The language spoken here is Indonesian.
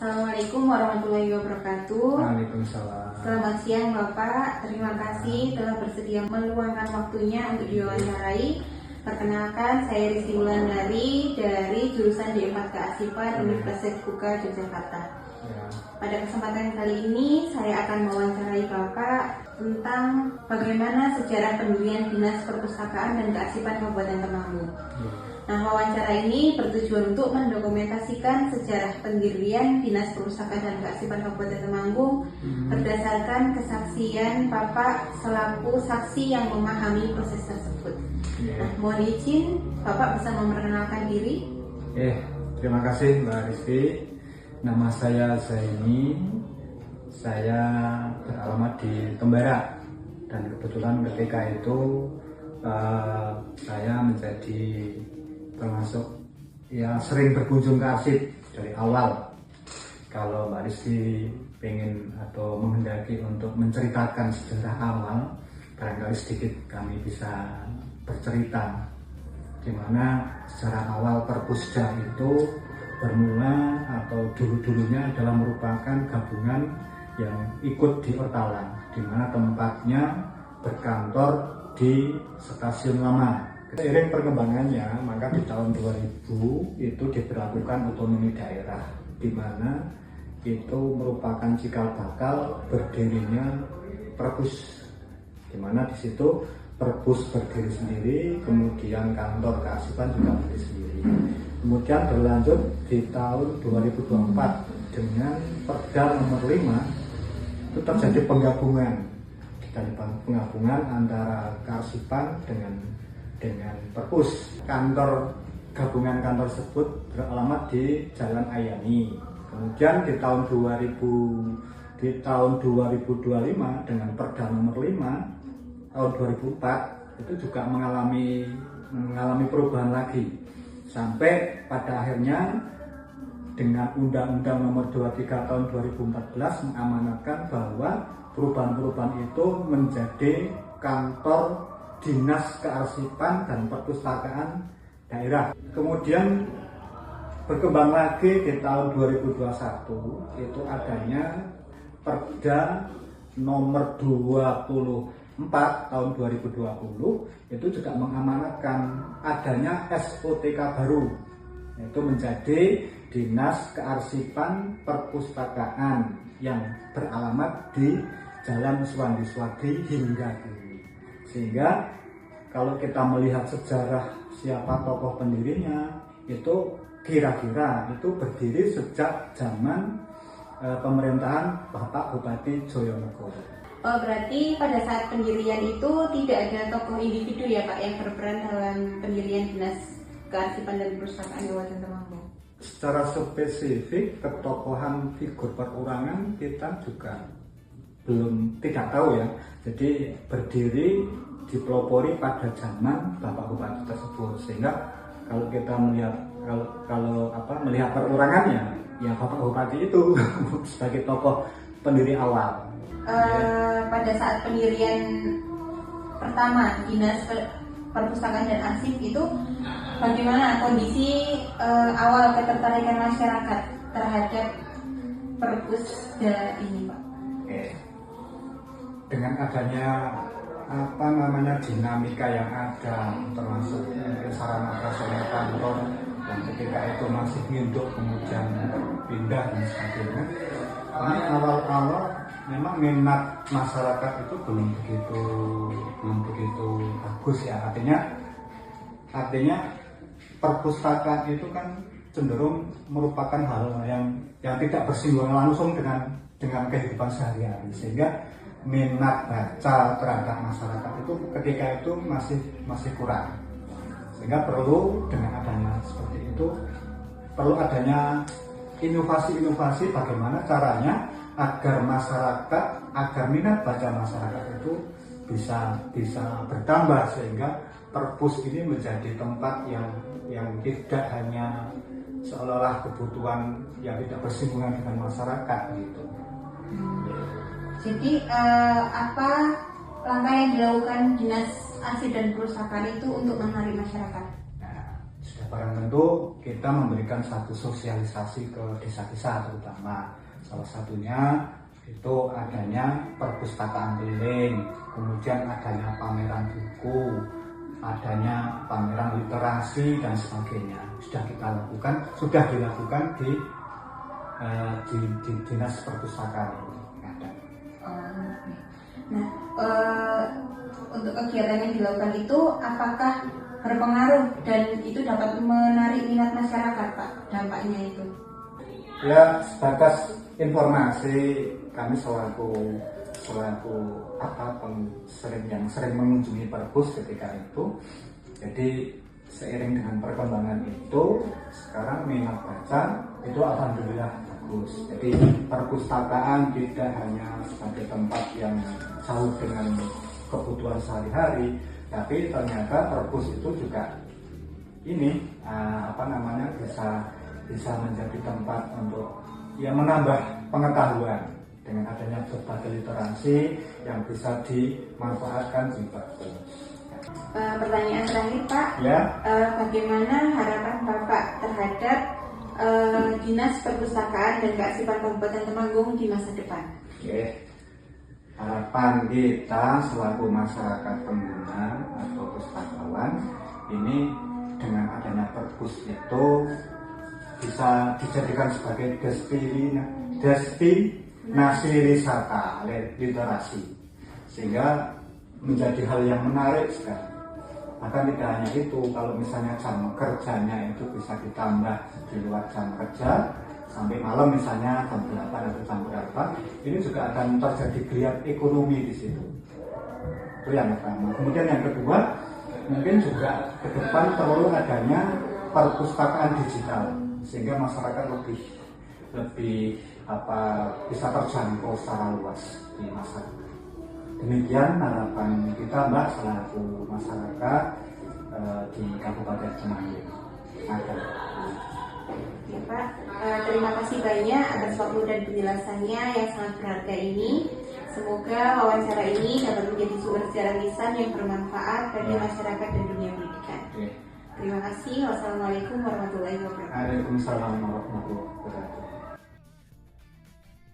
Assalamualaikum warahmatullahi wabarakatuh. Waalaikumsalam. Selamat siang Bapak, terima kasih telah bersedia meluangkan waktunya untuk diwawancarai. Perkenalkan, saya Rizky Wulandari dari jurusan D4 Kearsipan Universitas Buka Yogyakarta. Pada kesempatan kali ini saya akan mewawancarai Bapak tentang bagaimana sejarah pendirian Dinas Perpustakaan dan Kearsipan Kabupaten Temanggung. Nah, wawancara ini bertujuan untuk mendokumentasikan sejarah pendirian Dinas Perpustakaan dan Kearsipan Kabupaten Temanggung berdasarkan kesaksian Bapak selaku saksi yang memahami proses tersebut. Nah, mohon izin Bapak bisa memperkenalkan diri. Terima kasih Mbak Rizky. Nama saya Zaini. Saya beralamat di Tembara dan kebetulan ketika itu saya menjadi termasuk sering berkunjung ke arsip dari awal. Kalau Mbak Rizky pengen atau menghendaki untuk menceritakan sejarah awal, barangkali sedikit kami bisa bercerita di mana sejarah awal Perpusda itu bermula atau dulu-dulunya adalah merupakan gabungan yang ikut di Ortalan, di mana tempatnya berkantor di stasiun lama. Seiring perkembangannya, maka di tahun 2000 itu diberlakukan otonomi daerah, di mana itu merupakan cikal bakal berdirinya Perpus, di mana di situ Perpus berdiri sendiri, kemudian kantor kearsipan juga berdiri sendiri. Kemudian berlanjut di tahun 2024 dengan Perda nomor 5 itu terjadi penggabungan antara kearsipan dengan Perpus. Kantor gabungan kantor tersebut beralamat di Jalan Ayani. Kemudian di tahun 2025 dengan Perda nomor 5 tahun 2004 itu juga mengalami perubahan lagi sampai pada akhirnya dengan Undang-Undang nomor 23 tahun 2014 mengamanatkan bahwa perubahan-perubahan itu menjadi kantor Dinas Kearsipan dan Perpustakaan Daerah. Kemudian berkembang lagi di tahun 2021 itu adanya Perda nomor 24 tahun 2020 itu juga mengamanatkan adanya SOTK baru, yaitu menjadi Dinas Kearsipan Perpustakaan yang beralamat di Jalan Suwandi Swadi hingga kini. Sehingga kalau kita melihat sejarah siapa tokoh pendirinya, itu kira-kira itu berdiri sejak zaman pemerintahan Bapak Bupati Joyonegoro. Oh, berarti pada saat pendirian itu tidak ada tokoh individu ya Pak yang berperan dalam pendirian Dinas Kearsipan dan Perpustakaan Kabupaten Temanggung? Secara spesifik ketokohan figur perorangan kita juga tidak tahu ya. Jadi berdiri dipelopori pada zaman Bapak Bupati tersebut, sehingga kalau kita melihat perorangannya ya Bapak Bupati itu sebagai tokoh pendiri awal. Pada saat pendirian pertama Dinas Perpustakaan dan Arsip itu bagaimana kondisi awal ketertarikan masyarakat terhadap Perpusda ini Pak? Dengan adanya dinamika yang ada, termasuk sarana operasional kantor dan ketika itu masih nginduk kemudian pindah dan sebagainya, ini awal-awal memang minat masyarakat itu belum begitu bagus ya. Artinya perpustakaan itu kan cenderung merupakan hal yang tidak bersinggungan langsung dengan kehidupan sehari-hari, sehingga minat baca terhadap masyarakat itu ketika itu masih kurang, sehingga perlu dengan adanya seperti itu, perlu adanya inovasi bagaimana caranya agar minat baca masyarakat itu bisa bertambah, sehingga Perpus ini menjadi tempat yang tidak hanya seolah-olah kebutuhan yang tidak bersinggungan dengan masyarakat gitu. Jadi apa langkah yang dilakukan Dinas Arsip dan Perpustakaan itu untuk menarik masyarakat? Nah, Ya, barang tentu kita memberikan satu sosialisasi ke desa-desa terutama. Salah satunya itu adanya perpustakaan keliling, kemudian adanya pameran buku, adanya pameran literasi dan sebagainya. Sudah dilakukan di dinas perpustakaan ini. Ada. Nah, untuk kegiatan yang dilakukan itu apakah berpengaruh dan itu dapat menarik minat masyarakat, Pak? Dampaknya itu? Ya, sebatas informasi, kami selaku yang sering mengunjungi perpus ketika itu, jadi seiring dengan perkembangan itu, sekarang minat baca itu alhamdulillah bagus. Jadi perpustakaan tidak hanya sebagai tempat yang jauh dengan kebutuhan sehari-hari, tapi ternyata perpus itu juga ini bisa menjadi tempat untuk menambah pengetahuan dengan adanya berbagai literasi yang bisa dimanfaatkan di perpus. Pertanyaan terakhir, Pak. Ya. Bagaimana harapan Bapak terhadap Dinas Perpustakaan dan Kearsipan Kabupaten Temanggung di masa depan? Oke. Harapan kita selaku masyarakat pengguna atau pustakawan ini dengan adanya perpus itu bisa dijadikan sebagai destinasi wisata literasi, sehingga menjadi hal yang menarik sekali. Bahkan tidak hanya itu, kalau misalnya jam kerjanya itu bisa ditambah di luar jam kerja sampai malam, misalnya jam 8 atau jam berapa, ini juga akan terjadi geliat ekonomi di situ. Itu yang pertama. Kemudian yang kedua, mungkin juga ke depan perlu adanya perpustakaan digital, sehingga masyarakat lebih bisa terjangkau secara luas di masyarakat. Demikian harapan kita, Mbak, selaku masyarakat di Kabupaten Temanggung. Ya, Pak, terima kasih banyak atas waktu dan penjelasannya yang sangat berharga ini. Semoga wawancara ini dapat menjadi sumber sejarah lisan yang bermanfaat bagi masyarakat dan dunia pendidikan. Terima kasih. Wassalamualaikum warahmatullahi wabarakatuh. Waalaikumsalam warahmatullahi wabarakatuh.